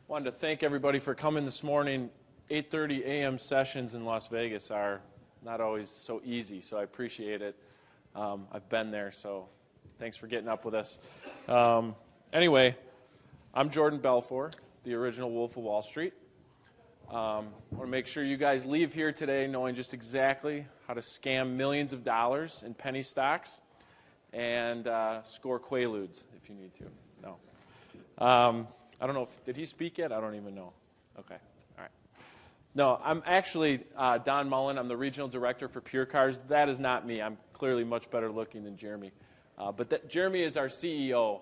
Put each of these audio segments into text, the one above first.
Wanted to thank everybody for coming this morning. 8:30 a.m. sessions in Las Vegas are not always so easy, so I appreciate it. I've been there, so thanks for getting up with us. Anyway, I'm Jordan Belfour, the original Wolf of Wall Street. I want to make sure you guys leave here today knowing just exactly how to scam millions of dollars in penny stocks and score Quaaludes if you need to. No. I don't know did he speak yet? I don't even know. Okay. All right. No, I'm actually Don Mullen. I'm the regional director for PureCars. That is not me. I'm clearly much better looking than Jeremy. But Jeremy is our CEO.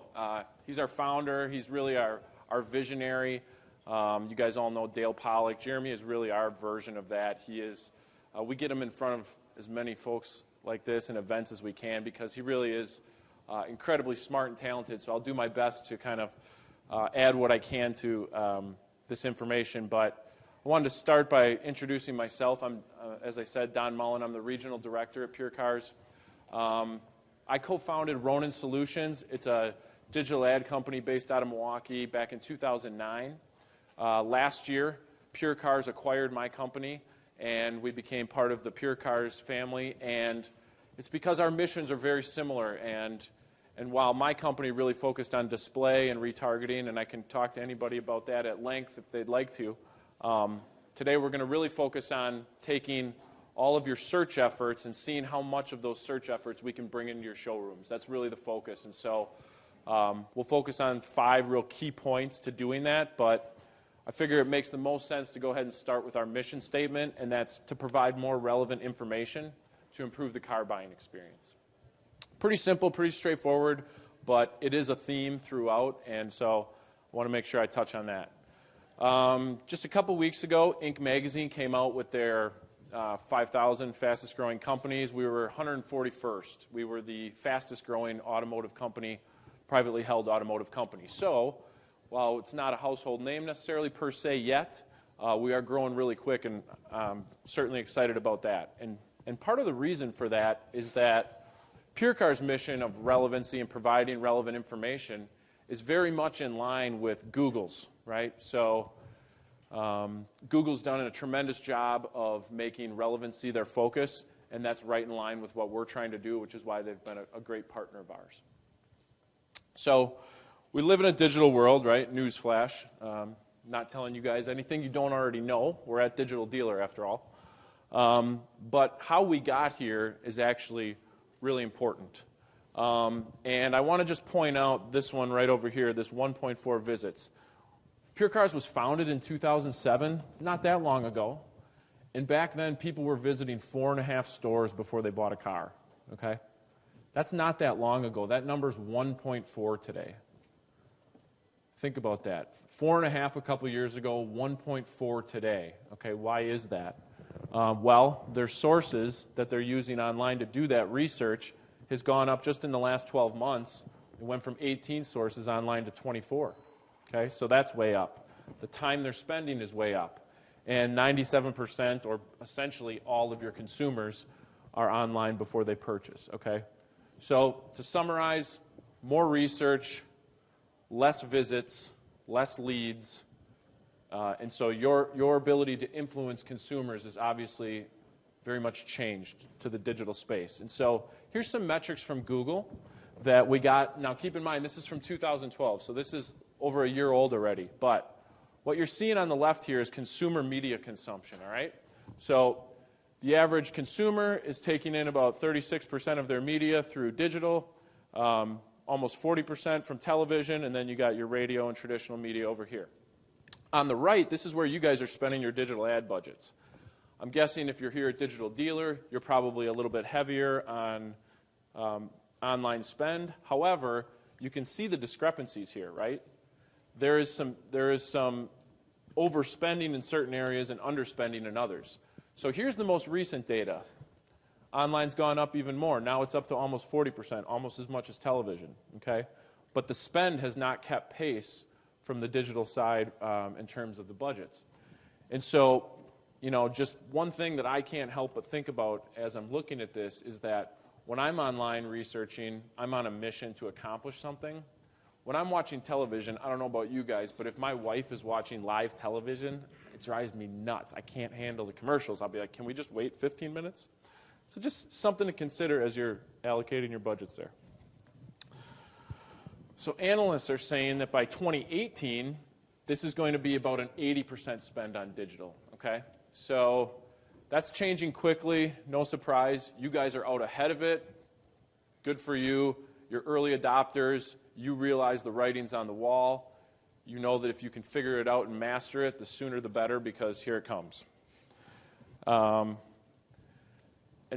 He's our founder. He's really our visionary. You guys all know Dale Pollock. Jeremy is really our version of that. He is. We get him in front of as many folks like this and events as we can because he really is incredibly smart and talented. So I'll do my best to kind of add what I can to this information. But I wanted to start by introducing myself. I'm, as I said, Don Mullen. I'm the regional director at PureCars. I co-founded Ronin Solutions. It's a digital ad company based out of Milwaukee back in 2009. Last year, PureCars acquired my company, and we became part of the PureCars family. And it's because our missions are very similar. And while my company really focused on display and retargeting, and I can talk to anybody about that at length if they'd like to, today we're going to really focus on taking all of your search efforts and seeing how much of those search efforts we can bring into your showrooms. That's really the focus. And so we'll focus on 5 real key points to doing that, but I figure it makes the most sense to go ahead and start with our mission statement, and that's to provide more relevant information to improve the car buying experience. Pretty simple, pretty straightforward, but it is a theme throughout, and so I want to make sure I touch on that. Just a couple weeks ago, Inc. magazine came out with their 5,000 fastest growing companies. We were 141st. We were the fastest growing automotive company, privately held automotive company. So while it's not a household name necessarily per se yet, we are growing really quick, and I'm certainly excited about that. And part of the reason for that is that PureCars' mission of relevancy and providing relevant information is very much in line with Google's, right? So Google's done a tremendous job of making relevancy their focus, and that's right in line with what we're trying to do, which is why they've been a great partner of ours. So we live in a digital world, right? Newsflash. Not telling you guys anything you don't already know. We're at Digital Dealer, after all. But how we got here is actually really important. And I want to just point out this one right over here, this 1.4 visits. PureCars was founded in 2007, not that long ago. And back then, people were visiting 4.5 stores before they bought a car. Okay? That's not that long ago. That number's 1.4 today. Think about that. 4.5 a couple years ago, 1.4 today. Okay, why is that? Well, their sources that they're using online to do that research has gone up just in the last 12 months. It went from 18 sources online to 24. Okay, so that's way up. The time they're spending is way up. And 97%, or essentially all of your consumers, are online before they purchase. Okay, so to summarize, more research, less visits, less leads, and so your ability to influence consumers is obviously very much changed to the digital space. And so here's some metrics from Google that we got. Now keep in mind, this is from 2012, so this is over a year old already. But what you're seeing on the left here is consumer media consumption, all right? So the average consumer is taking in about 36% of their media through digital, almost 40% from television, and then you got your radio and traditional media over here. On the right, this is where you guys are spending your digital ad budgets. I'm guessing if you're here at Digital Dealer, you're probably a little bit heavier on online spend. However, you can see the discrepancies here, right? There is some overspending in certain areas and underspending in others. So here's the most recent data. Online's gone up even more. Now it's up to almost 40%, almost as much as television, okay? But the spend has not kept pace from the digital side in terms of the budgets. And so, you know, just one thing that I can't help but think about as I'm looking at this is that when I'm online researching, I'm on a mission to accomplish something. When I'm watching television, I don't know about you guys, but if my wife is watching live television, it drives me nuts. I can't handle the commercials. I'll be like, can we just wait 15 minutes? So just something to consider as you're allocating your budgets there. So analysts are saying that by 2018, this is going to be about an 80% spend on digital, okay? So that's changing quickly, no surprise. You guys are out ahead of it. Good for you. You're early adopters. You realize the writing's on the wall. You know that if you can figure it out and master it, the sooner the better, because here it comes. And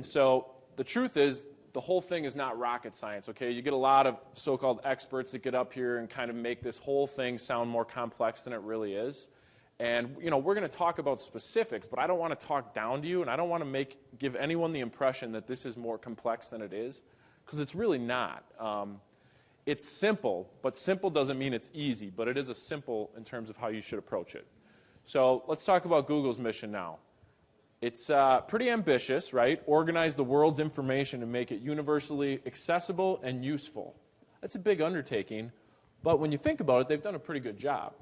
so the truth is, the whole thing is not rocket science, okay? You get a lot of so-called experts that get up here and kind of make this whole thing sound more complex than it really is. And, you know, we're going to talk about specifics, but I don't want to talk down to you, and I don't want to give anyone the impression that this is more complex than it is, because it's really not. It's simple, but simple doesn't mean it's easy, but it is a simple in terms of how you should approach it. So let's talk about Google's mission now. It's pretty ambitious, right? Organize the world's information and make it universally accessible and useful. That's a big undertaking, but when you think about it, they've done a pretty good job.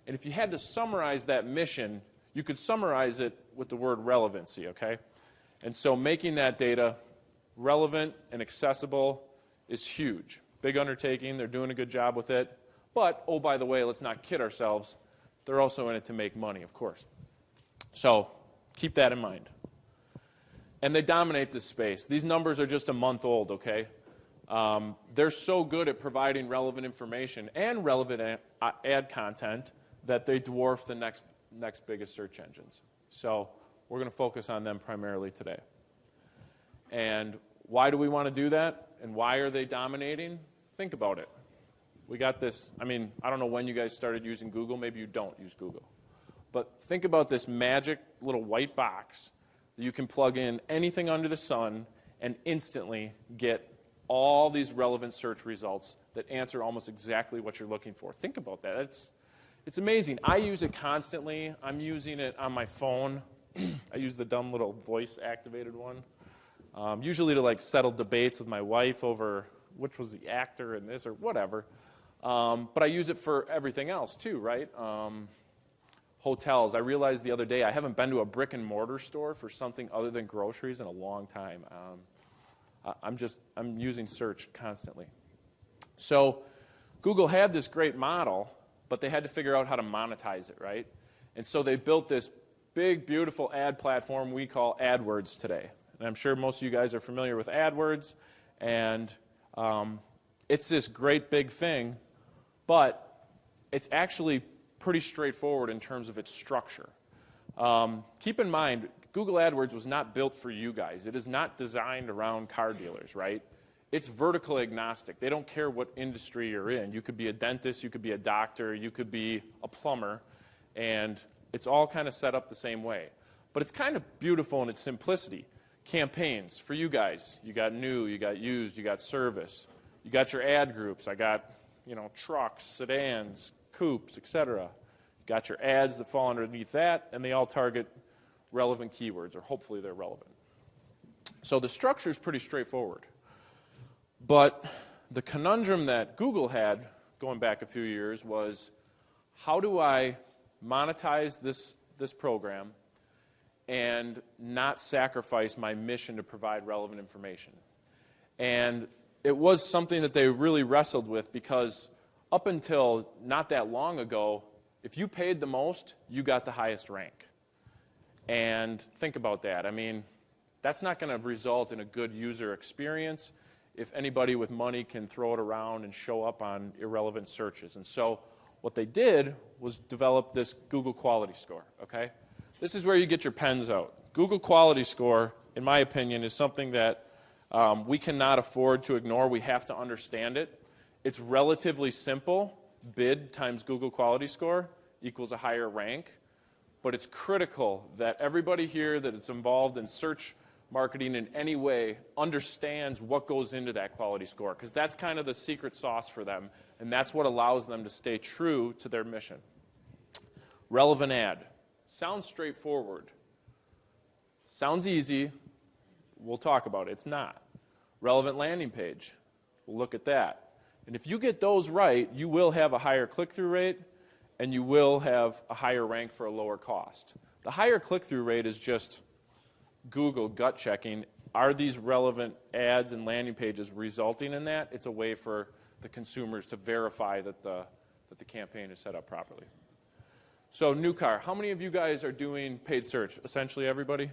And if you had to summarize that mission, you could summarize it with the word relevancy, okay? And so making that data relevant and accessible is huge. Big undertaking. They're doing a good job with it. But, oh, by the way, let's not kid ourselves. They're also in it to make money, of course. So keep that in mind. And they dominate this space. These numbers are just a month old, okay? They're so good at providing relevant information and relevant ad content that they dwarf the next biggest search engines. So we're going to focus on them primarily today. And why do we want to do that? And why are they dominating? Think about it. We got this, I mean, I don't know when you guys started using Google. Maybe you don't use Google. But think about this magic little white box that you can plug in anything under the sun and instantly get all these relevant search results that answer almost exactly what you're looking for. Think about that. It's amazing. I use it constantly. I'm using it on my phone. I use the dumb little voice-activated one. Usually to like settle debates with my wife over which was the actor in this or whatever. But I use it for everything else too, right? Hotels. I realized the other day I haven't been to a brick and mortar store for something other than groceries in a long time. I'm using search constantly. So Google had this great model, but they had to figure out how to monetize it, right? And so they built this big, beautiful ad platform we call AdWords today. And I'm sure most of you guys are familiar with AdWords, and it's this great big thing, but it's actually pretty straightforward in terms of its structure. Keep in mind, Google AdWords was not built for you guys. It is not designed around car dealers, right? It's vertical agnostic. They don't care what industry you're in. You could be a dentist, you could be a doctor, you could be a plumber, and it's all kind of set up the same way. But it's kind of beautiful in its simplicity. Campaigns for you guys. You got new, you got used, you got service. You got your ad groups. I got, trucks, sedans, coupes, etc. You got your ads that fall underneath that, and they all target relevant keywords, or hopefully they're relevant. So the structure is pretty straightforward. But the conundrum that Google had going back a few years was, how do I monetize this program and not sacrifice my mission to provide relevant information? And it was something that they really wrestled with, because up until not that long ago, if you paid the most, you got the highest rank. And think about that. I mean, that's not going to result in a good user experience if anybody with money can throw it around and show up on irrelevant searches. And so what they did was develop this Google Quality Score, okay? This is where you get your pens out. Google Quality Score, in my opinion, is something that we cannot afford to ignore. We have to understand it. It's relatively simple. Bid times Google Quality Score equals a higher rank. But it's critical that everybody here that is involved in search marketing in any way understands what goes into that quality score, because that's kind of the secret sauce for them, and that's what allows them to stay true to their mission. Relevant ad. Sounds straightforward. Sounds easy. We'll talk about it. It's not. Relevant landing page. We'll look at that. And if you get those right, you will have a higher click-through rate, and you will have a higher rank for a lower cost. The higher click-through rate is just Google gut checking. Are these relevant ads and landing pages resulting in that? It's a way for the consumers to verify that the campaign is set up properly. So new car. How many of you guys are doing paid search? Essentially everybody?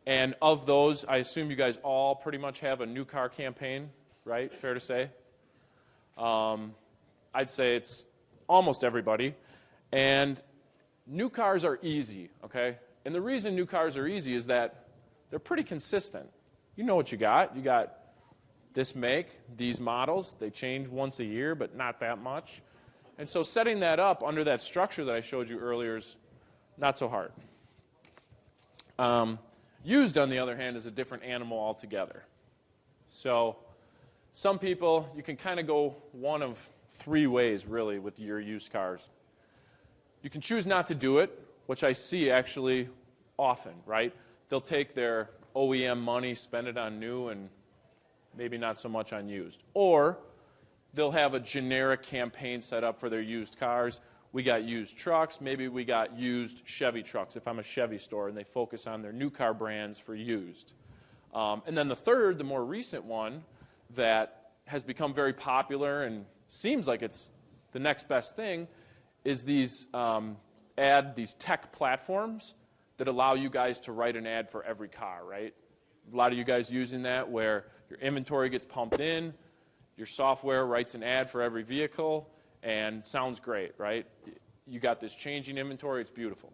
And of those, I assume you guys all pretty much have a new car campaign, right? Fair to say? I'd say it's almost everybody. And new cars are easy, okay? And the reason new cars are easy is that they're pretty consistent. You know what you got. You got this make, these models. They change once a year, but not that much. And so setting that up under that structure that I showed you earlier is not so hard. Used, on the other hand, is a different animal altogether. So some people, you can kind of go one of three ways, really, with your used cars. You can choose not to do it, which I see actually often, right? They'll take their OEM money, spend it on new, and maybe not so much on used. Or they'll have a generic campaign set up for their used cars. We got used trucks. Maybe we got used Chevy trucks if I'm a Chevy store, and they focus on their new car brands for used. And then the third, the more recent one that has become very popular and seems like it's the next best thing is these tech platforms that allow you guys to write an ad for every car, right? A lot of you guys using that where your inventory gets pumped in, your software writes an ad for every vehicle, and sounds great, right? You got this changing inventory, it's beautiful.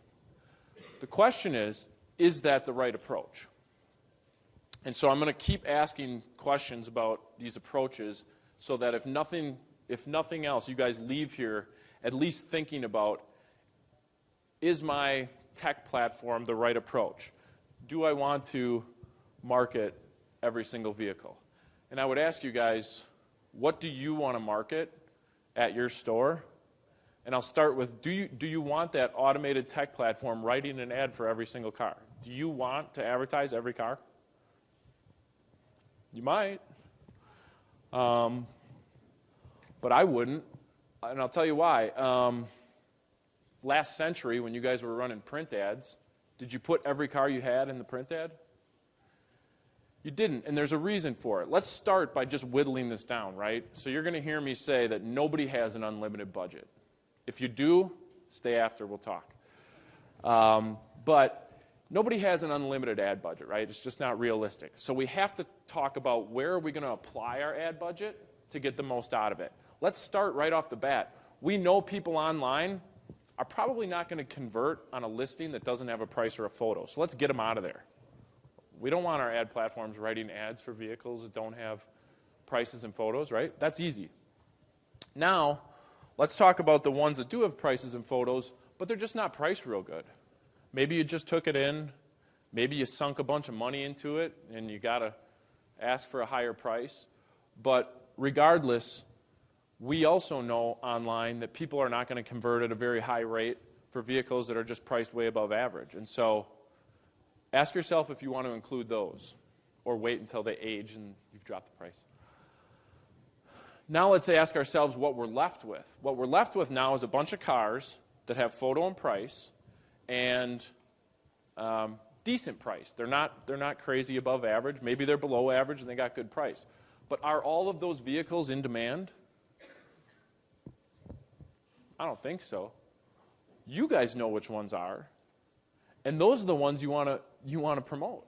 The question is that the right approach? And so I'm going to keep asking questions about these approaches so that if nothing else, you guys leave here at least thinking about, is my tech platform the right approach? Do I want to market every single vehicle? And I would ask you guys, what do you want to market at your store? And I'll start with, do you want that automated tech platform writing an ad for every single car? Do you want to advertise every car? You might. But I wouldn't. And I'll tell you why. Last century, when you guys were running print ads, did you put every car you had in the print ad? You didn't, and there's a reason for it. Let's start by just whittling this down, right? So you're going to hear me say that nobody has an unlimited budget. If you do, stay after, we'll talk. But nobody has an unlimited ad budget, right? It's just not realistic. So we have to talk about where are we going to apply our ad budget to get the most out of it. Let's start right off the bat. We know people online are probably not going to convert on a listing that doesn't have a price or a photo. So let's get them out of there. We don't want our ad platforms writing ads for vehicles that don't have prices and photos, right? That's easy. Now, let's talk about the ones that do have prices and photos, but they're just not priced real good. Maybe you just took it in. Maybe you sunk a bunch of money into it, and you got to ask for a higher price. But regardless, we also know online that people are not going to convert at a very high rate for vehicles that are just priced way above average. And so ask yourself if you want to include those or wait until they age and you've dropped the price. Now let's ask ourselves what we're left with. What we're left with now is a bunch of cars that have photo and price and decent price. They're not crazy above average. Maybe they're below average and they got good price. But are all of those vehicles in demand? I don't think so. You guys know which ones are. And those are the ones you want to promote.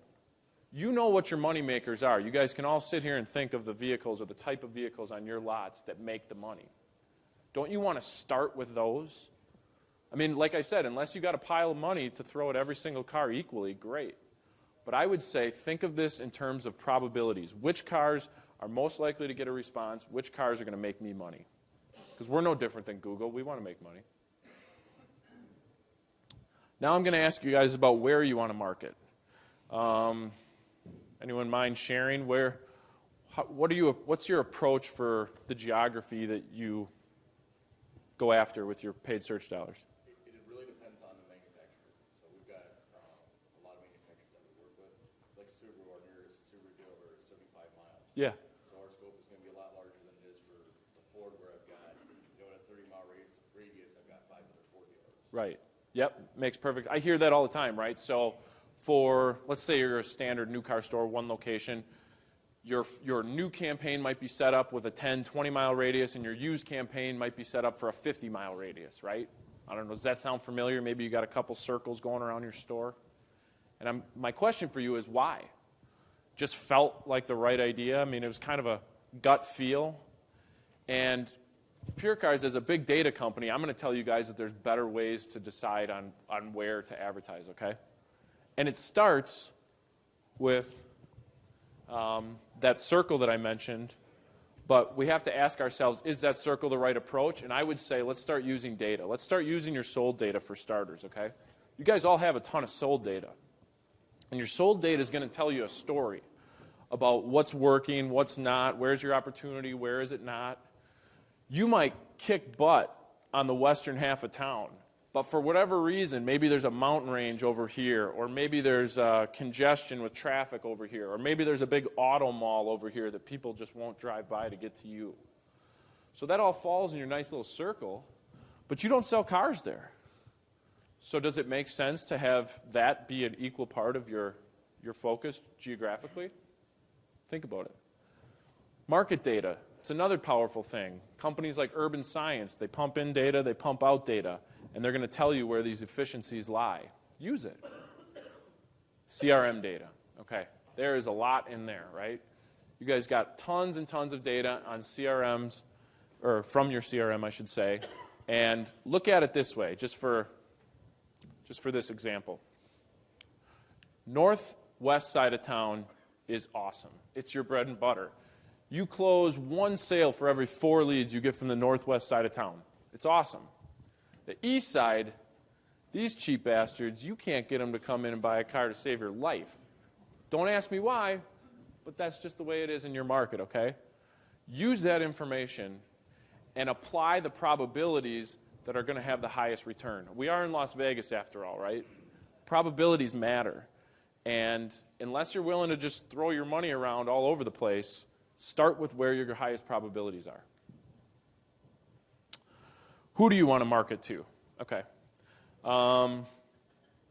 You know what your money makers are. You guys can all sit here and think of the vehicles or the type of vehicles on your lots that make the money. Don't you want to start with those? I mean, like I said, unless you got a pile of money to throw at every single car equally, great. But I would say think of this in terms of probabilities. Which cars are most likely to get a response? Which cars are going to make me money? Because we're no different than Google. We want to make money. Now I'm going to ask you guys about where you want to market. Anyone mind sharing what's your approach for the geography that you go after with your paid search dollars? It really depends on the manufacturer. So we've got a lot of manufacturers that we work with. It's like Subaru, our nearest Subaru dealer is 75 miles. Yeah. So our scope is going to be a lot larger than it is for Right. Yep, makes perfect. I hear that all the time, right? So for, let's say you're a standard new car store, one location, your new campaign might be set up with a 10, 20-mile radius, and your used campaign might be set up for a 50-mile radius, right? I don't know, does that sound familiar? Maybe you got a couple circles going around your store. And my question for you is why? Just felt like the right idea? I mean, it was kind of a gut feel. And PureCars, as a big data company, I'm going to tell you guys that there's better ways to decide on where to advertise, okay? And it starts with that circle that I mentioned, but we have to ask ourselves, is that circle the right approach? And I would say, let's start using data. Let's start using your sold data for starters, okay? You guys all have a ton of sold data. And your sold data is going to tell you a story about what's working, what's not, where's your opportunity, where is it not. You might kick butt on the western half of town, but for whatever reason, maybe there's a mountain range over here, or maybe there's congestion with traffic over here, or maybe there's a big auto mall over here that people just won't drive by to get to you. So that all falls in your nice little circle, but you don't sell cars there. So does it make sense to have that be an equal part of your focus geographically? Think about it. Market data. It's another powerful thing. Companies like Urban Science, they pump in data, they pump out data, and they're going to tell you where these efficiencies lie. Use it. CRM data. Okay, there is a lot in there, right? You guys got tons and tons of data on CRMs, or from your CRM, I should say, and look at it this way, just for this example. Northwest side of town is awesome. It's your bread and butter. You close one sale for every 4 leads you get from the northwest side of town. It's awesome. The east side, these cheap bastards, you can't get them to come in and buy a car to save your life. Don't ask me why, but that's just the way it is in your market, okay? Use that information and apply the probabilities that are going to have the highest return. We are in Las Vegas after all, right? Probabilities matter. And unless you're willing to just throw your money around all over the place, start with where your highest probabilities are. Who do you want to market to? Okay.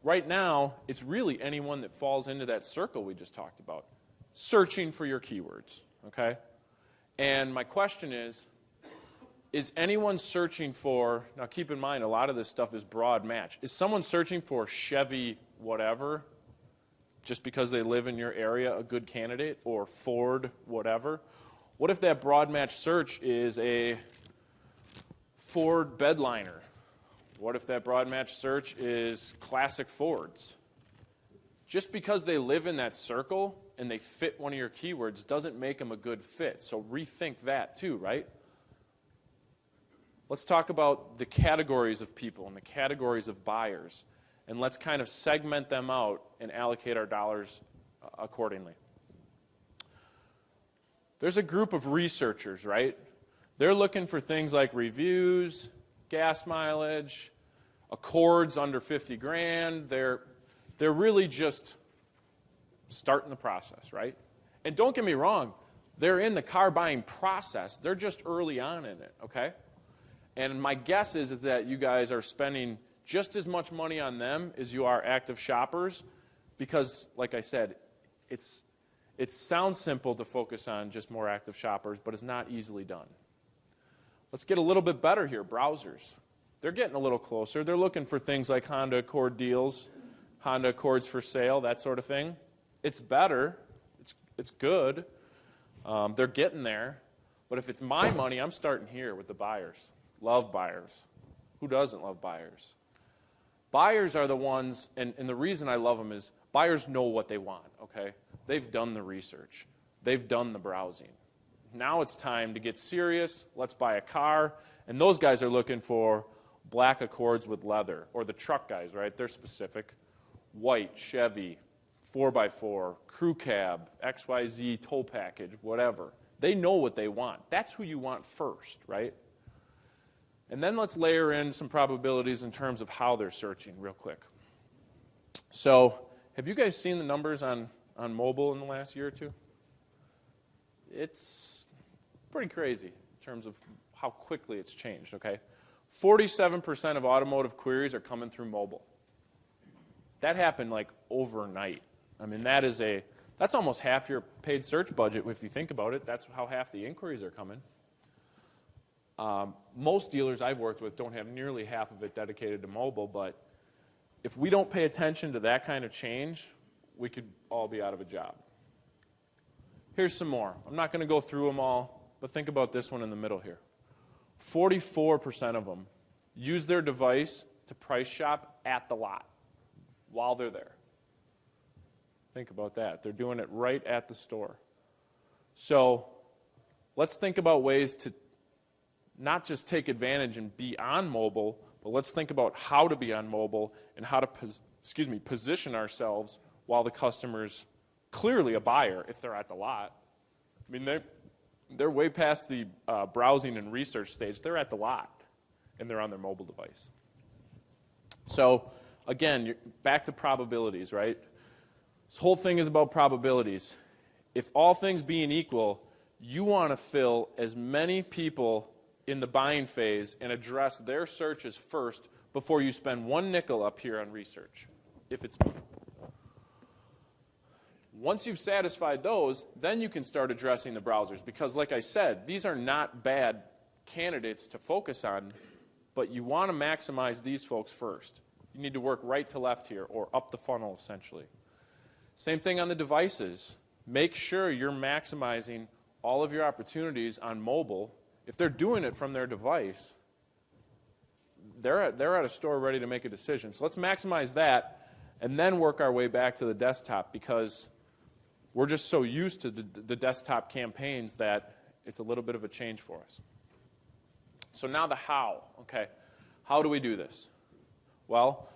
Right now, it's really anyone that falls into that circle we just talked about. Searching for your keywords, okay? And my question is anyone searching for, now keep in mind, a lot of this stuff is broad match. Is someone searching for Chevy whatever, just because they live in your area, a good candidate, or Ford whatever? What if that broad match search is a Ford bedliner? What if that broad match search is classic Fords? Just because they live in that circle and they fit one of your keywords doesn't make them a good fit. So rethink that too, right? Let's talk about the categories of people and the categories of buyers. And let's kind of segment them out and allocate our dollars accordingly. There's a group of researchers, right? They're looking for things like reviews, gas mileage, Accords under 50 grand. They're really just starting the process, right? And don't get me wrong, they're in the car buying process. They're just early on in it, okay? And my guess is that you guys are spending just as much money on them as you are active shoppers because, like I said, it sounds simple to focus on just more active shoppers, but it's not easily done. Let's get a little bit better here. Browsers. They're getting a little closer. They're looking for things like Honda Accord deals, Honda Accords for sale, that sort of thing. It's better. It's good. They're getting there. But if it's my money, I'm starting here with the buyers. Love buyers. Who doesn't love buyers? Buyers are the ones, and the reason I love them is buyers know what they want, okay? They've done the research. They've done the browsing. Now it's time to get serious. Let's buy a car. And those guys are looking for black Accords with leather, or the truck guys, right? They're specific. White, Chevy, 4x4, crew cab, XYZ tow package, whatever. They know what they want. That's who you want first, right? And then let's layer in some probabilities in terms of how they're searching real quick. So have you guys seen the numbers on mobile in the last year or two? It's pretty crazy in terms of how quickly it's changed, okay? 47% of automotive queries are coming through mobile. That happened like overnight. I mean, that's almost half your paid search budget if you think about it. That's how half the inquiries are coming. Most dealers I've worked with don't have nearly half of it dedicated to mobile, but if we don't pay attention to that kind of change, we could all be out of a job. Here's some more. I'm not going to go through them all, but think about this one in the middle here. 44% of them use their device to price shop at the lot while they're there. Think about that. They're doing it right at the store. So let's think about ways to not just take advantage and be on mobile, but let's think about how to be on mobile and how to position ourselves while the customer's clearly a buyer if they're at the lot. I mean, they're way past the browsing and research stage. They're at the lot, and they're on their mobile device. So, again, back to probabilities, right? This whole thing is about probabilities. If all things being equal, you want to fill as many people in the buying phase and address their searches first before you spend one nickel up here on research, if it's me. Once you've satisfied those, then you can start addressing the browsers because, like I said, these are not bad candidates to focus on, but you want to maximize these folks first. You need to work right to left here or up the funnel, essentially. Same thing on the devices. Make sure you're maximizing all of your opportunities on mobile. If they're doing it from their device, they're at a store ready to make a decision. So let's maximize that and then work our way back to the desktop because we're just so used to the desktop campaigns that it's a little bit of a change for us. So now the how. Okay, how do we do this? Well,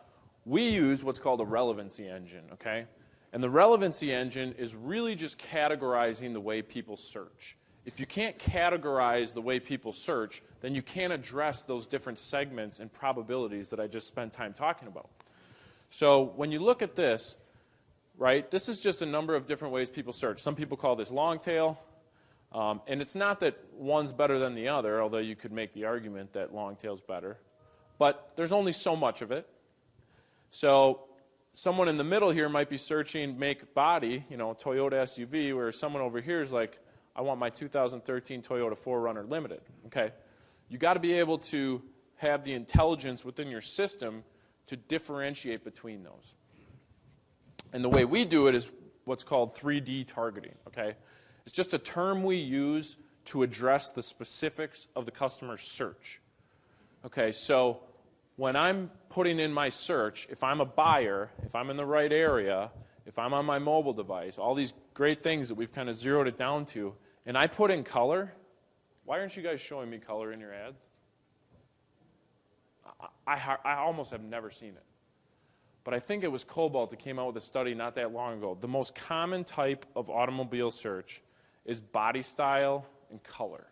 we use what's called a relevancy engine, okay? And the relevancy engine is really just categorizing the way people search. If you can't categorize the way people search, then you can't address those different segments and probabilities that I just spent time talking about. So when you look at this, right, this is just a number of different ways people search. Some people call this long tail, and it's not that one's better than the other, although you could make the argument that long tail's better. But there's only so much of it. So someone in the middle here might be searching make body, Toyota SUV, where someone over here is like, I want my 2013 Toyota 4Runner Limited. Okay, you got to be able to have the intelligence within your system to differentiate between those. And the way we do it is what's called 3D targeting. Okay, it's just a term we use to address the specifics of the customer's search. Okay, so when I'm putting in my search, if I'm a buyer, if I'm in the right area, if I'm on my mobile device, all these great things that we've kind of zeroed it down to, and I put in color, why aren't you guys showing me color in your ads? I almost have never seen it. But I think it was Cobalt that came out with a study not that long ago. The most common type of automobile search is body style and color.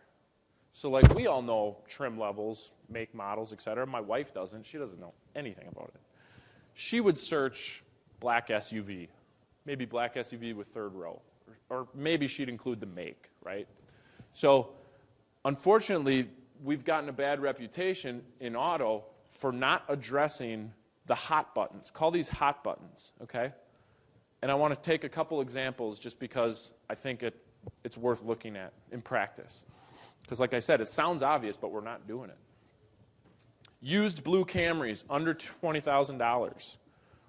So like we all know trim levels, make, models, etc. My wife doesn't. She doesn't know anything about it. She would search black SUV, maybe black SUV with third row, or maybe she'd include the make, right? So unfortunately, we've gotten a bad reputation in auto for not addressing the hot buttons. Call these hot buttons, okay? And I want to take a couple examples just because I think it's worth looking at in practice. Because like I said, it sounds obvious, but we're not doing it. Used blue Camrys, under $20,000.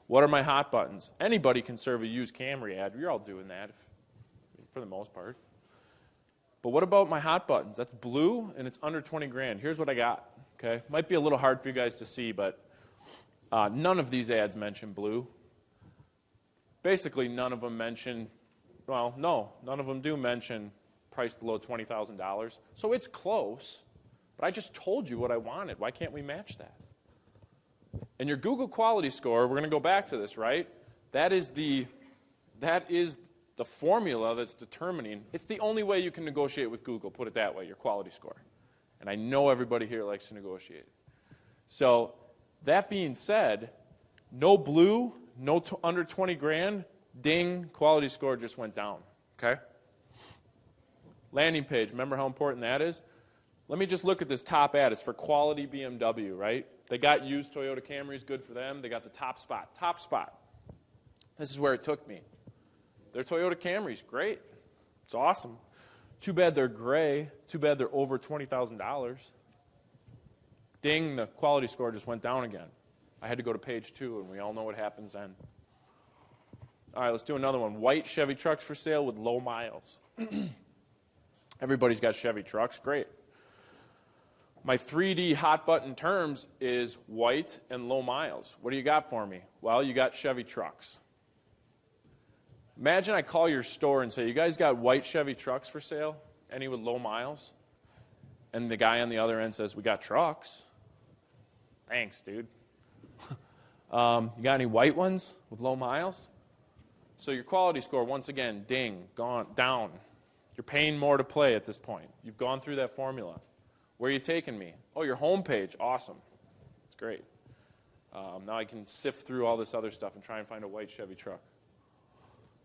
What are my hot buttons? Anybody can serve a used Camry ad. You're all doing that for the most part. But what about my hot buttons? That's blue, and it's under 20 grand. Here's what I got, okay? Might be a little hard for you guys to see, but none of these ads mention blue. Basically, none of them mention, well, no, none of them do mention price below $20,000. So it's close, but I just told you what I wanted. Why can't we match that? And your Google quality score, we're going to go back to this, right? That is the formula that's determining. It's the only way you can negotiate with Google, put it that way, your quality score. And I know everybody here likes to negotiate. So that being said, no blue, no under 20 grand, ding, quality score just went down, okay? Landing page, remember how important that is? Let me just look at this top ad. It's for quality BMW, right? They got used Toyota Camrys, good for them. They got the top spot. Top spot. This is where it took me. They're Toyota Camrys, great. It's awesome. Too bad they're gray. Too bad they're over $20,000. Ding, the quality score just went down again. I had to go to page 2, and we all know what happens then. All right, let's do another one. White Chevy trucks for sale with low miles. Everybody's got Chevy trucks, great. My 3D hot button terms is white and low miles. What do you got for me? Well, you got Chevy trucks. Imagine I call your store and say, you guys got white Chevy trucks for sale? Any with low miles? And the guy on the other end says, we got trucks. Thanks, dude. You got any white ones with low miles? So your quality score, once again, ding, gone, down. You're paying more to play at this point. You've gone through that formula. Where are you taking me? Oh, your homepage. Awesome. It's great. Now I can sift through all this other stuff and try and find a white Chevy truck.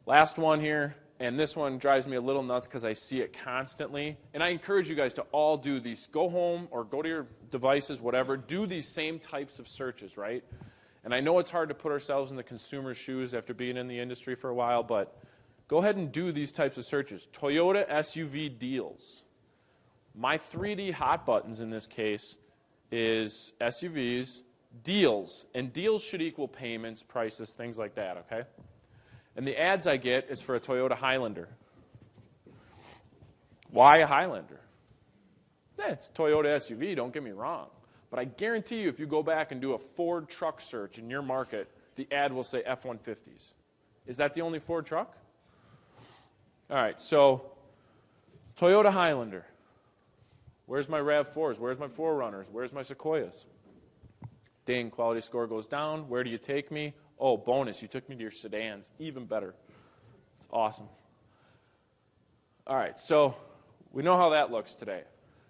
Last one here, and this one drives me a little nuts because I see it constantly. And I encourage you guys to all do these. Go home or go to your devices, whatever. Do these same types of searches, right? And I know it's hard to put ourselves in the consumer's shoes after being in the industry for a while, but go ahead and do these types of searches. Toyota SUV deals. My 3D hot buttons in this case is SUVs, deals, and deals should equal payments, prices, things like that, okay? And the ads I get is for a Toyota Highlander. Why a Highlander? Yeah, it's a Toyota SUV, don't get me wrong. But I guarantee you if you go back and do a Ford truck search in your market, the ad will say F-150s. Is that the only Ford truck? All right, so Toyota Highlander. Where's my RAV4s? Where's my 4Runners? Where's my Sequoias? Ding, quality score goes down. Where do you take me? Oh, bonus, you took me to your sedans. Even better. It's awesome. All right, so we know how that looks today.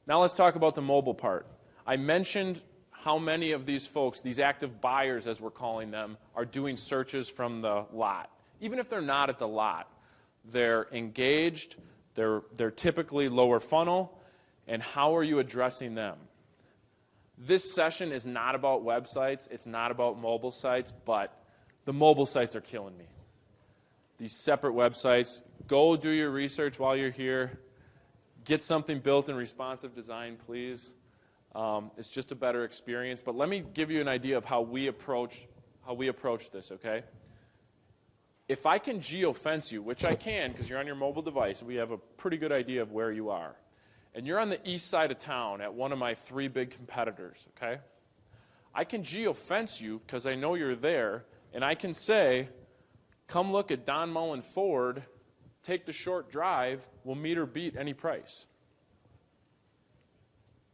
Now let's talk about the mobile part. I mentioned how many of these folks, these active buyers as we're calling them, are doing searches from the lot. Even if they're not at the lot, they're engaged, they're typically lower funnel, and how are you addressing them? This session is not about websites, it's not about mobile sites, but the mobile sites are killing me. These separate websites, go do your research while you're here. Get something built in responsive design, please. It's just a better experience. But let me give you an idea of how we approach this, okay? If I can geofence you, which I can because you're on your mobile device, we have a pretty good idea of where you are. And you're on the east side of town at one of my 3 big competitors, okay? I can geofence you because I know you're there, and I can say, come look at Don Mullen Ford, take the short drive, we'll meet or beat any price.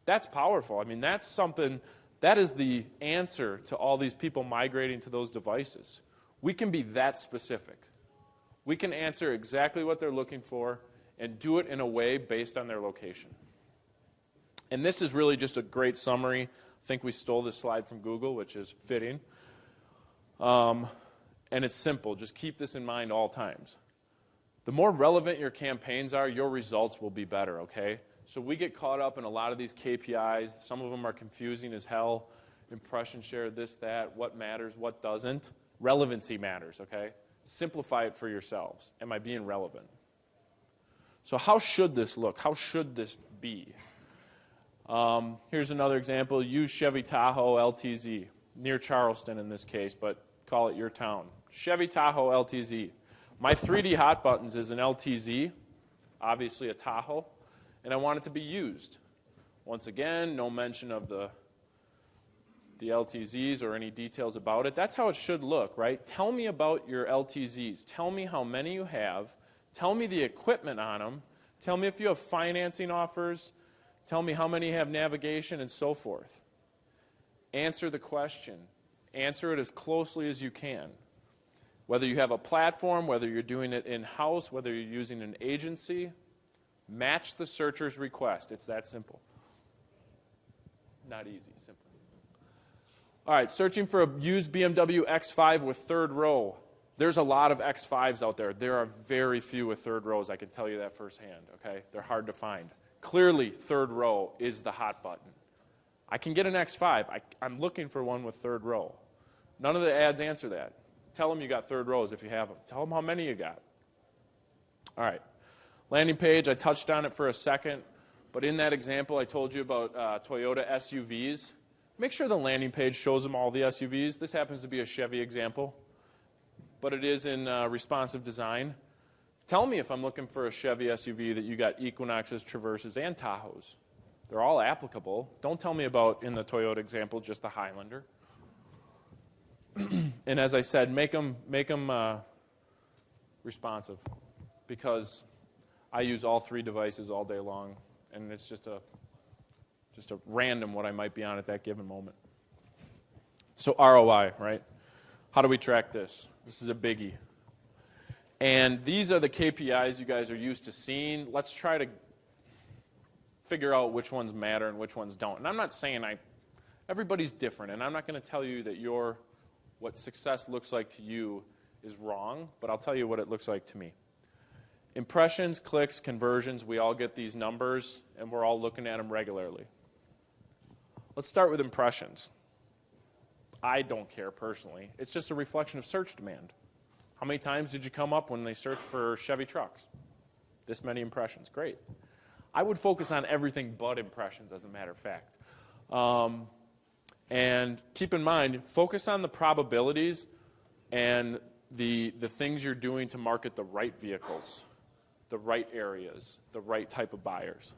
That's powerful. I mean, that's something, that is the answer to all these people migrating to those devices. We can be that specific. We can answer exactly what they're looking for and do it in a way based on their location. And this is really just a great summary. I think we stole this slide from Google, which is fitting. And it's simple. Just keep this in mind all times. The more relevant your campaigns are, your results will be better, okay? So we get caught up in a lot of these KPIs. Some of them are confusing as hell. Impression share, this, that, what matters, what doesn't. Relevancy matters, okay? Simplify it for yourselves. Am I being relevant? So how should this look? How should this be? Here's another example. Use Chevy Tahoe LTZ, near Charleston in this case, but call it your town. Chevy Tahoe LTZ. My 3D hot buttons is an LTZ, obviously a Tahoe, and I want it to be used. Once again, no mention of the LTZs or any details about it. That's how it should look, right? Tell me about your LTZs. Tell me how many you have. Tell me the equipment on them. Tell me if you have financing offers. Tell me how many have navigation and so forth. Answer the question. Answer it as closely as you can. Whether you have a platform, whether you're doing it in-house, whether you're using an agency, match the searcher's request. It's that simple. Not easy, simple. All right, searching for a used BMW X5 with third row. There's a lot of X5s out there. There are very few with third rows. I can tell you that firsthand, okay? They're hard to find. Clearly, third row is the hot button. I can get an X5. I'm looking for one with third row. None of the ads answer that. Tell them you got third rows if you have them. Tell them how many you got. All right. Landing page, I touched on it for a second, but in that example I told you about Toyota SUVs. Make sure the landing page shows them all the SUVs. This happens to be a Chevy example, but it is in responsive design. Tell me if I'm looking for a Chevy SUV that you got Equinoxes, Traverses, and Tahoes. They're all applicable. Don't tell me about, in the Toyota example, just the Highlander. And as I said, make them responsive, because I use all three devices all day long, and it's just a random what I might be on at that given moment. So ROI, right? How do we track this? This is a biggie. And these are the KPIs you guys are used to seeing. Let's try to figure out which ones matter and which ones don't. And I'm not saying everybody's different, and I'm not going to tell you that what success looks like to you is wrong, but I'll tell you what it looks like to me. Impressions, clicks, conversions, we all get these numbers, and we're all looking at them regularly. Let's start with impressions. I don't care personally. It's just a reflection of search demand. How many times did you come up when they searched for Chevy trucks? This many impressions. Great. I would focus on everything but impressions, as a matter of fact. And keep in mind, focus on the probabilities and the things you're doing to market the right vehicles, the right areas, the right type of buyers.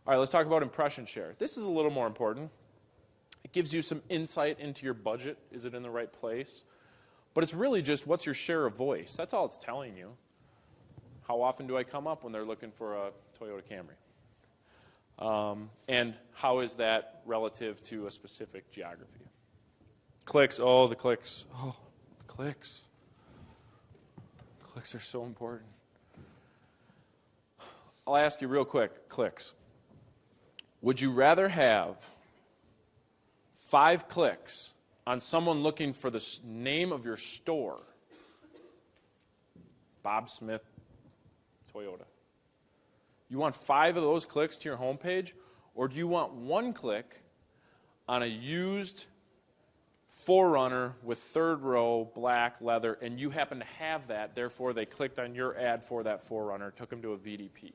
All right, let's talk about impression share. This is a little more important. It gives you some insight into your budget. Is it in the right place? But it's really just what's your share of voice. That's all it's telling you. How often do I come up when they're looking for a Toyota Camry? And how is that relative to a specific geography? Clicks, the clicks. Oh, the clicks. Clicks are so important. I'll ask you real quick, clicks. Would you rather have 5 clicks on someone looking for the name of your store? Bob Smith, Toyota. You want 5 of those clicks to your homepage, or do you want 1 click on a used 4Runner with third row, black leather, and you happen to have that, therefore they clicked on your ad for that 4Runner, took them to a VDP,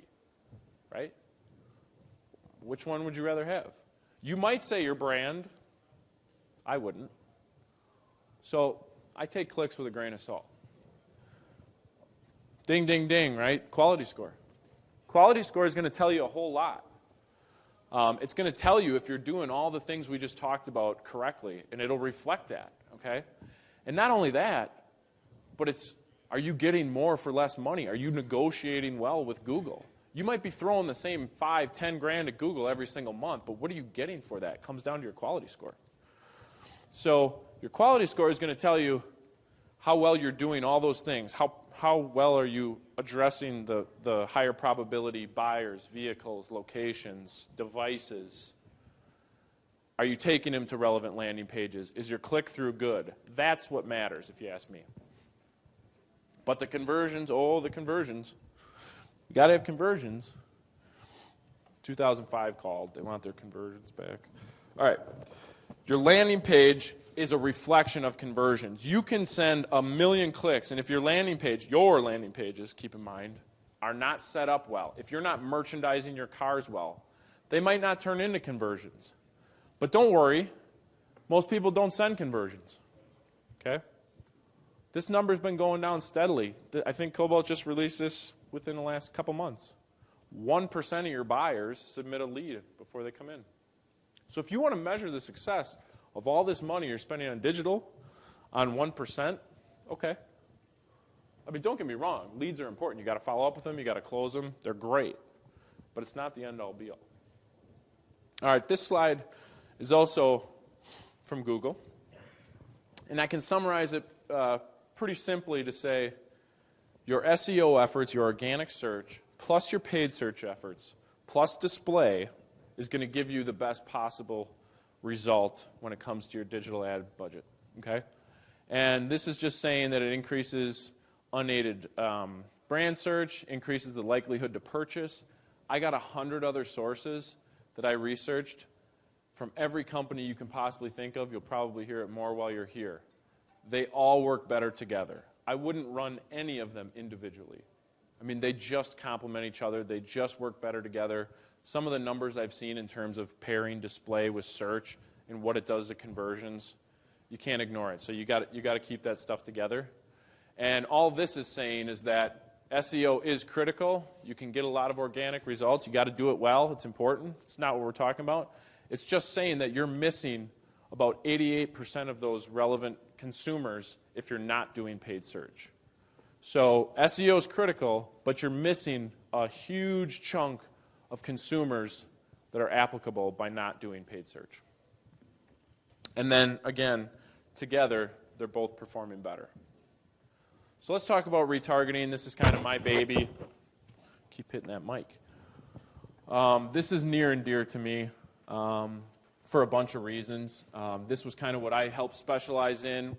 right? Which one would you rather have? You might say your brand. I wouldn't. So I take clicks with a grain of salt. Ding, ding, ding, right? Quality score. Quality score is going to tell you a whole lot. It's going to tell you if you're doing all the things we just talked about correctly, and it'll reflect that, okay? And not only that, but are you getting more for less money? Are you negotiating well with Google? You might be throwing the same 5, 10 grand at Google every single month, but what are you getting for that? It comes down to your quality score. So your quality score is going to tell you how well you're doing all those things. How well are you addressing the higher probability buyers, vehicles, locations, devices? Are you taking them to relevant landing pages? Is your click-through good? That's what matters, if you ask me. But the conversions, the conversions. You got to have conversions. 2005 called. They want their conversions back. All right. Your landing page is a reflection of conversions. You can send 1 million clicks, and if your landing pages, keep in mind, are not set up well, if you're not merchandising your cars well, they might not turn into conversions. But don't worry, most people don't send conversions, okay? This number's been going down steadily. I think Cobalt just released this within the last couple months. 1% of your buyers submit a lead before they come in. So if you want to measure the success of all this money you're spending on digital, on 1%, okay. I mean, don't get me wrong. Leads are important. You've got to follow up with them. You've got to close them. They're great. But it's not the end-all, be-all. All right, this slide is also from Google. And I can summarize it pretty simply to say your SEO efforts, your organic search, plus your paid search efforts, plus display is going to give you the best possible result when it comes to your digital ad budget, okay? And this is just saying that it increases unaided brand search, increases the likelihood to purchase. I got 100 other sources that I researched from every company you can possibly think of. You'll probably hear it more while you're here. They all work better together. I wouldn't run any of them individually. I mean, they just complement each other. They just work better together. Some of the numbers I've seen in terms of pairing display with search and what it does to conversions, you can't ignore it. So you got to keep that stuff together. And all this is saying is that SEO is critical. You can get a lot of organic results. You got to do it well. It's important. It's not what we're talking about. It's just saying that you're missing about 88% of those relevant consumers if you're not doing paid search. So SEO is critical, but you're missing a huge chunk of consumers that are applicable by not doing paid search. And then, again, together, they're both performing better. So let's talk about retargeting. This is kind of my baby. Keep hitting that mic. This is near and dear to me for a bunch of reasons. This was kind of what I helped specialize in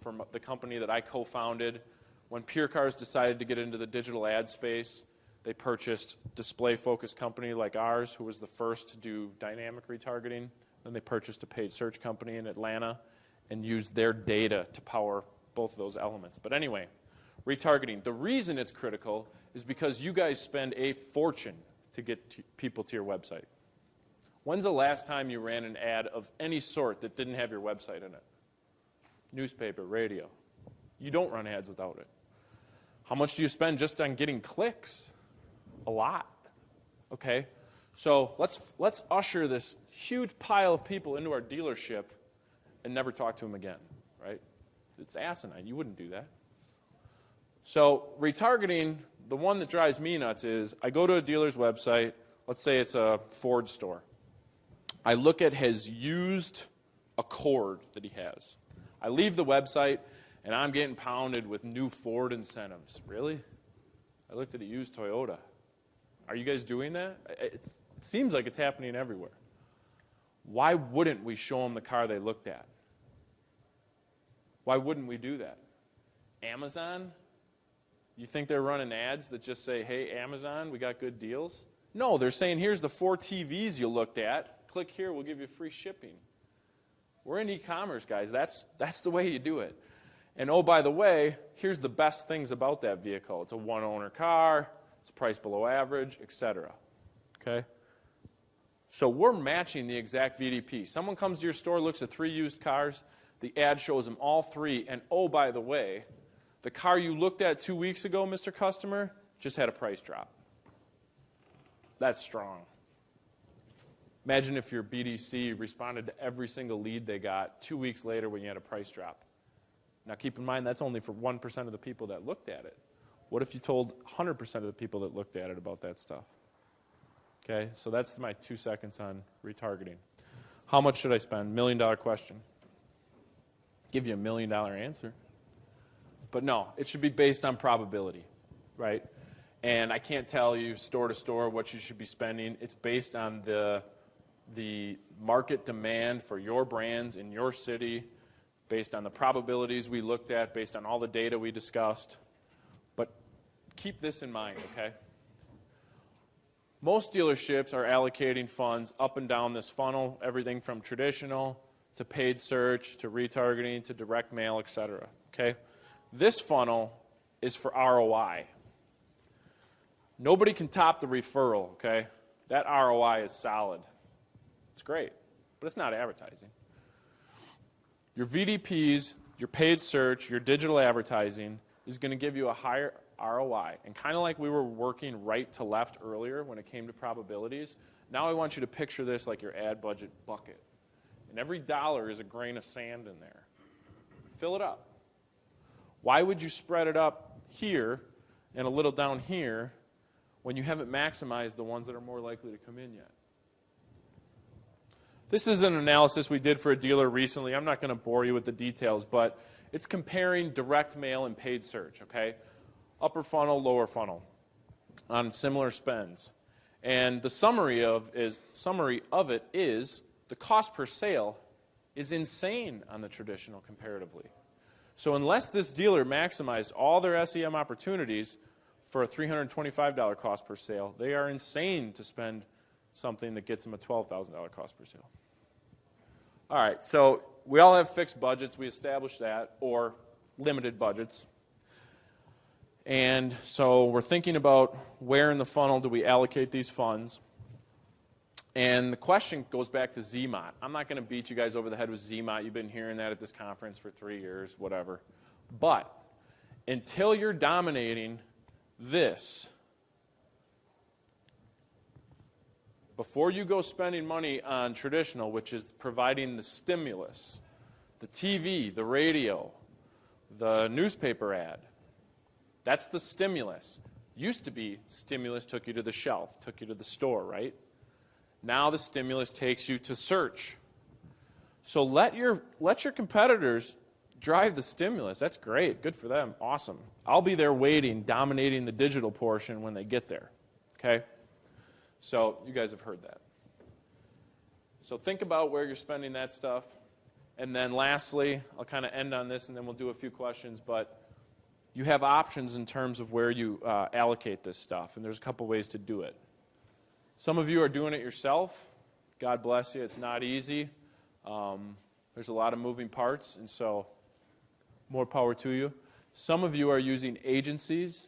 from the company that I co-founded. When PureCars decided to get into the digital ad space, they purchased a display-focused company like ours, who was the first to do dynamic retargeting. Then they purchased a paid search company in Atlanta and used their data to power both of those elements. But anyway, retargeting. The reason it's critical is because you guys spend a fortune to get people to your website. When's the last time you ran an ad of any sort that didn't have your website in it? Newspaper, radio. You don't run ads without it. How much do you spend just on getting clicks? A lot. Okay? So let's usher this huge pile of people into our dealership and never talk to them again, right? It's asinine. You wouldn't do that. So retargeting, the one that drives me nuts is I go to a dealer's website. Let's say it's a Ford store. I look at his used Accord that he has. I leave the website, and I'm getting pounded with new Ford incentives. Really? I looked at a used Toyota. Are you guys doing that? It seems like it's happening everywhere. Why wouldn't we show them the car they looked at? Why wouldn't we do that? Amazon? You think they're running ads that just say, hey, Amazon, we got good deals? No, they're saying, here's the 4 TVs you looked at. Click here, we'll give you free shipping. We're in e-commerce, guys. That's the way you do it. And oh, by the way, here's the best things about that vehicle. It's a one-owner car. It's priced below average, etc. Okay? So we're matching the exact VDP. Someone comes to your store, looks at 3 used cars. The ad shows them all 3. And oh, by the way, the car you looked at 2 weeks ago, Mr. Customer, just had a price drop. That's strong. Imagine if your BDC responded to every single lead they got 2 weeks later when you had a price drop. Now keep in mind that's only for 1% of the people that looked at it. What if you told 100% of the people that looked at it about that stuff? Okay, so that's my 2 seconds on retargeting. How much should I spend? $1 million question. Give you $1 million answer. But no, it should be based on probability, right? And I can't tell you store to store what you should be spending. It's based on the market demand for your brands in your city, based on the probabilities we looked at, based on all the data we discussed. But keep this in mind, okay? Most dealerships are allocating funds up and down this funnel, everything from traditional to paid search to retargeting to direct mail, etc. Okay? This funnel is for ROI. Nobody can top the referral, okay? That ROI is solid. It's great, but it's not advertising. Your VDPs, your paid search, your digital advertising is going to give you a higher ROI. And kind of like we were working right to left earlier when it came to probabilities, now I want you to picture this like your ad budget bucket. And every dollar is a grain of sand in there. Fill it up. Why would you spread it up here and a little down here when you haven't maximized the ones that are more likely to come in yet? This is an analysis we did for a dealer recently. I'm not going to bore you with the details, but it's comparing direct mail and paid search, okay? Upper funnel, lower funnel on similar spends. And the summary of it is the cost per sale is insane on the traditional comparatively. So unless this dealer maximized all their SEM opportunities, for a $325 cost per sale. They are insane to spend something that gets them a $12,000 cost per sale. All right, so we all have fixed budgets. We established that, or limited budgets. And so we're thinking about where in the funnel do we allocate these funds. And the question goes back to ZMOT. I'm not going to beat you guys over the head with ZMOT. You've been hearing that at this conference for 3 years, whatever. But until you're dominating this, before you go spending money on traditional, which is providing the stimulus, the TV, the radio, the newspaper ad, that's the stimulus. Used to be stimulus took you to the shelf, took you to the store, right? Now the stimulus takes you to search. So let your competitors drive the stimulus. That's great. Good for them. Awesome. I'll be there waiting, dominating the digital portion when they get there. Okay? So you guys have heard that. So think about where you're spending that stuff. And then lastly, I'll kind of end on this and then we'll do a few questions, but you have options in terms of where you allocate this stuff, and there's a couple ways to do it. Some of you are doing it yourself. God bless you. It's not easy. There's a lot of moving parts, and so more power to you. Some of you are using agencies,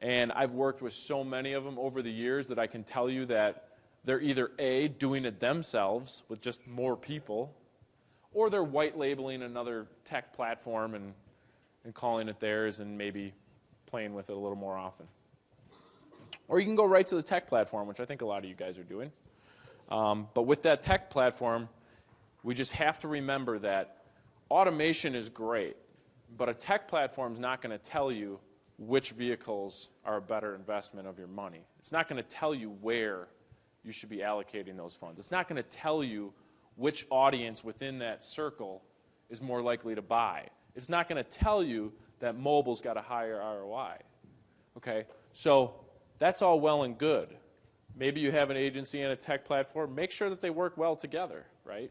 and I've worked with so many of them over the years that I can tell you that they're either A, doing it themselves with just more people, or they're white labeling another tech platform and calling it theirs and maybe playing with it a little more often. Or you can go right to the tech platform, which I think a lot of you guys are doing. But with that tech platform, we just have to remember that automation is great, but a tech platform is not going to tell you which vehicles are a better investment of your money. It's not going to tell you where you should be allocating those funds. It's not going to tell you which audience within that circle is more likely to buy. It's not going to tell you that mobile's got a higher ROI. Okay? So that's all well and good. Maybe you have an agency and a tech platform. Make sure that they work well together, right?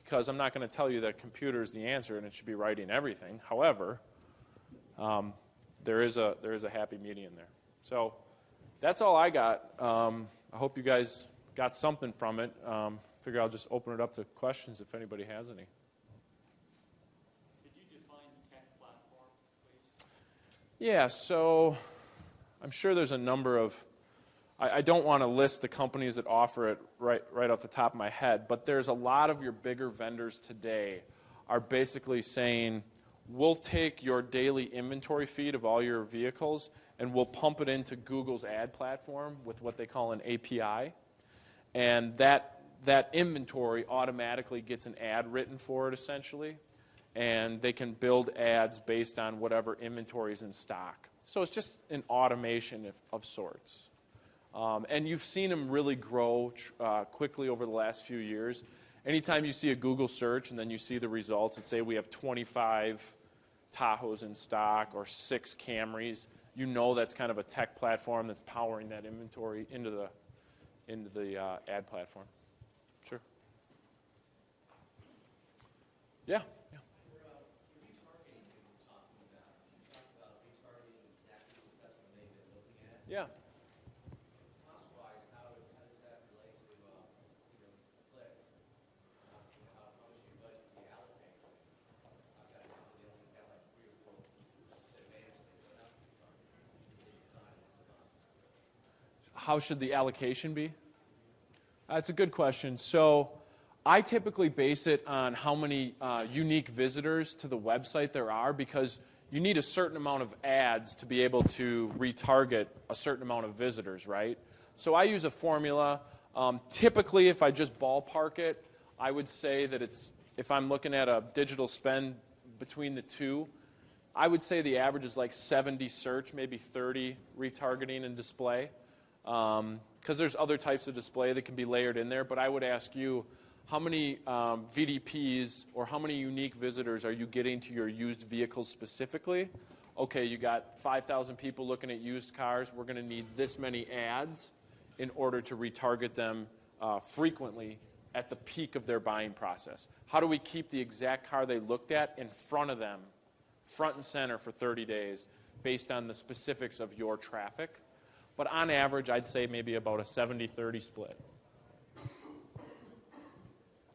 Because I'm not going to tell you that computer is the answer and it should be writing everything. However, there is a happy medium there. So that's all I got. I hope you guys got something from it. Figure I'll just open it up to questions if anybody has any. Yeah, so I'm sure there's a number of, I don't want to list the companies that offer it right off the top of my head, but there's a lot of your bigger vendors today are basically saying, we'll take your daily inventory feed of all your vehicles and we'll pump it into Google's ad platform with what they call an API. And that inventory automatically gets an ad written for it essentially. And they can build ads based on whatever inventory is in stock. So it's just an automation of sorts. And you've seen them really grow quickly over the last few years. Anytime you see a Google search and then you see the results that say we have 25 Tahoes in stock or 6 Camrys, you know that's kind of a tech platform that's powering that inventory into the ad platform. Sure. Yeah. Yeah. Cost-wise, how does that relate to click? How much you budget to allocate? I've got a company that only got like 3 or 4 advances they put out to How should the allocation be? That's a good question. So I typically base it on how many unique visitors to the website there are, because you need a certain amount of ads to be able to retarget a certain amount of visitors, right? So I use a formula. Typically, if I just ballpark it, I would say that if I'm looking at a digital spend between the two, I would say the average is like 70 search, maybe 30 retargeting and display. Because there's other types of display that can be layered in there, but I would ask you, how many VDPs or how many unique visitors are you getting to your used vehicles specifically? Okay, you got 5,000 people looking at used cars. We're going to need this many ads in order to retarget them frequently at the peak of their buying process. How do we keep the exact car they looked at in front of them, front and center for 30 days, based on the specifics of your traffic. But on average, I'd say maybe about a 70-30 split,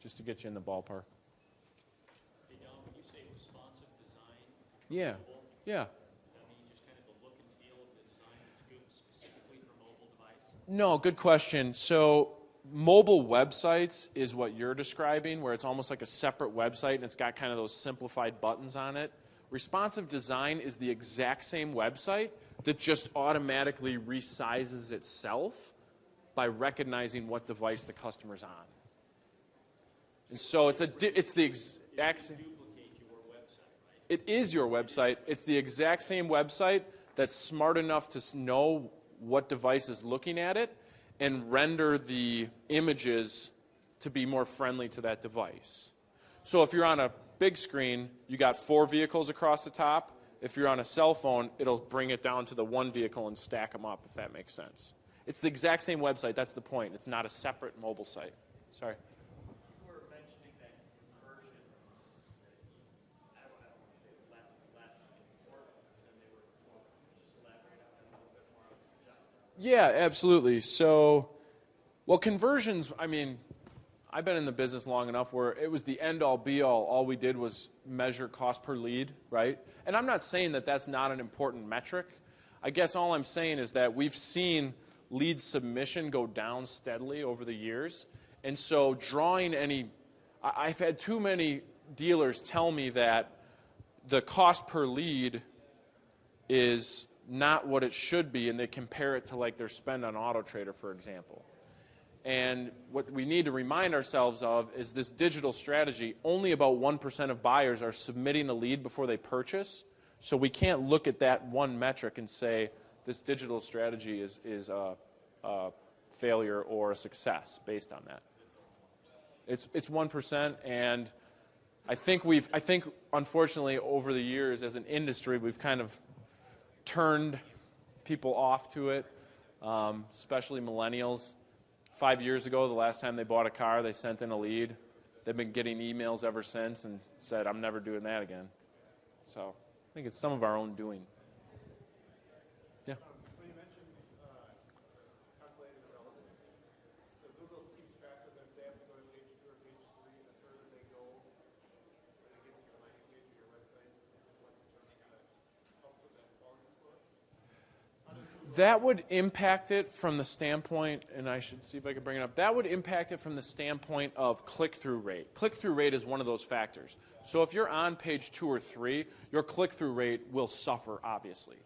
just to get you in the ballpark. Hey, Don, when you say responsive design, Yeah, yeah. does that mean just kind of the look and feel of the design that's good specifically for mobile device? No, good question. So mobile websites is what you're describing, where it's almost like a separate website and it's got kind of those simplified buttons on it. Responsive design is the exact same website that just automatically resizes itself by recognizing what device the customer's on. And so it's the exact same. Duplicate your website, right? It is your website. It's the exact same website that's smart enough to know what device is looking at it and render the images to be more friendly to that device. So if you're on a big screen, you got 4 vehicles across the top. If you're on a cell phone, it'll bring it down to the 1 vehicle and stack them up, if that makes sense. It's the exact same website. That's the point. It's not a separate mobile site. Sorry. You were mentioning that conversions, I don't want to say less important than they were before. Just elaborate on that a little bit more, John. Yeah, absolutely. So, well, conversions, I mean, I've been in the business long enough where it was the end-all, be-all. All we did was measure cost per lead, right? And I'm not saying that that's not an important metric. I guess all I'm saying is that we've seen lead submission go down steadily over the years. And so drawing I've had too many dealers tell me that the cost per lead is not what it should be, and they compare it to like their spend on Auto Trader, for example. And what we need to remind ourselves of is this digital strategy, only about 1% of buyers are submitting a lead before they purchase. So we can't look at that one metric and say this digital strategy is a failure or a success based on that. It's 1%, and I think unfortunately over the years as an industry we've kind of turned people off to it, especially millennials. 5 years ago, the last time they bought a car, they sent in a lead. They've been getting emails ever since and said, I'm never doing that again. So I think it's some of our own doing. Yeah. When you mentioned calculating the relevance, so Google keeps track of if they have to go to page 2 or page 3, and the further they go, when it gets to your landing page of your website, is what determines the help with that quality score? That would impact it from the standpoint, and I should see if I can bring it up. That would impact it from the standpoint of click-through rate. Click-through rate is one of those factors. So if you're on page 2 or 3, your click-through rate will suffer, obviously.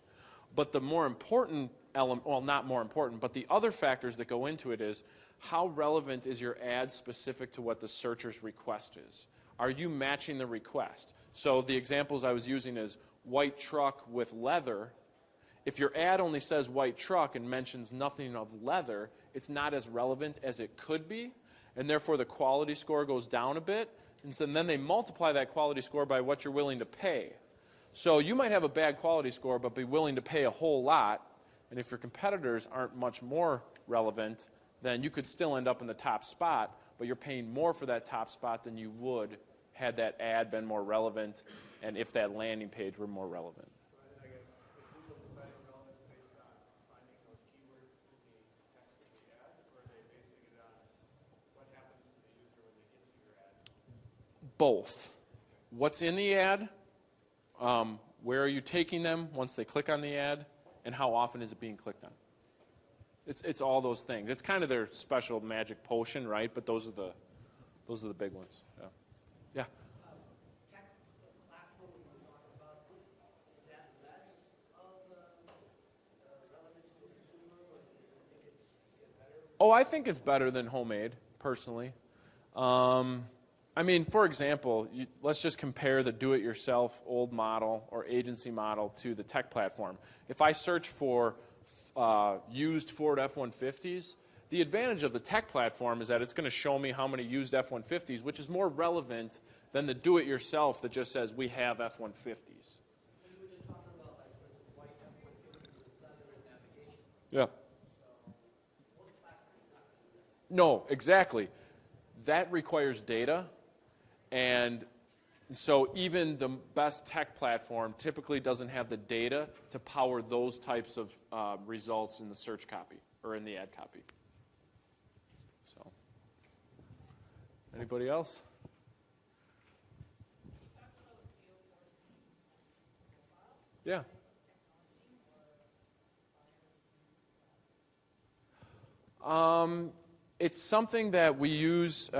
But the more important element, well, not more important, but the other factors that go into it is how relevant is your ad specific to what the searcher's request is? Are you matching the request? So the examples I was using is white truck with leather. If your ad only says white truck and mentions nothing of leather, it's not as relevant as it could be, and therefore the quality score goes down a bit. And so then they multiply that quality score by what you're willing to pay. So you might have a bad quality score but be willing to pay a whole lot, and if your competitors aren't much more relevant, then you could still end up in the top spot, but you're paying more for that top spot than you would had that ad been more relevant and if that landing page were more relevant. I guess, is Google deciding relevance based on finding those keywords in the text of the ad, or are they basing it on what happens to the user when they get to your ad? Both. What's in the ad, where are you taking them once they click on the ad, and how often is it being clicked on? It's all those things. It's kind of their special magic potion, right? But those are the big ones. Yeah. Yeah. Tech platform we were talking about, is that less of relevant to the consumer, or do you think it's better? Oh, I think it's better than homemade, personally. I mean, for example, let's just compare the do-it-yourself old model or agency model to the tech platform. If I search for used Ford F-150s, the advantage of the tech platform is that it's going to show me how many used F-150s, which is more relevant than the do-it-yourself that just says we have F-150s. You were just talking about, like, for instance, white F-150 with leather and navigation. Yeah. So most platforms are not going to do that. No, exactly. That requires data, and So even the best tech platform typically doesn't have the data to power those types of results in the search copy or in the ad copy. So, anybody else? Yeah. It's something that we use.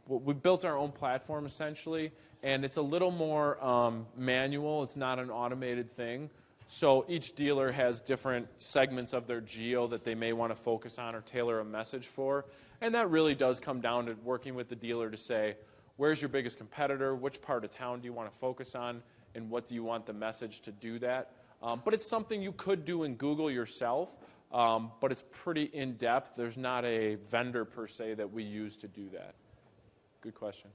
We built our own platform essentially, and it's a little more manual. It's not an automated thing. So each dealer has different segments of their geo that they may want to focus on or tailor a message for. And that really does come down to working with the dealer to say, where's your biggest competitor? Which part of town do you want to focus on? And what do you want the message to do that? But it's something you could do in Google yourself, but it's pretty in-depth. There's not a vendor per se that we use to do that. Good question.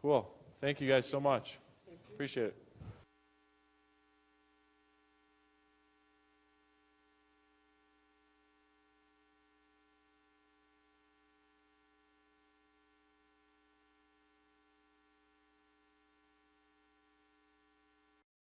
Cool. Thank you guys so much. Appreciate it.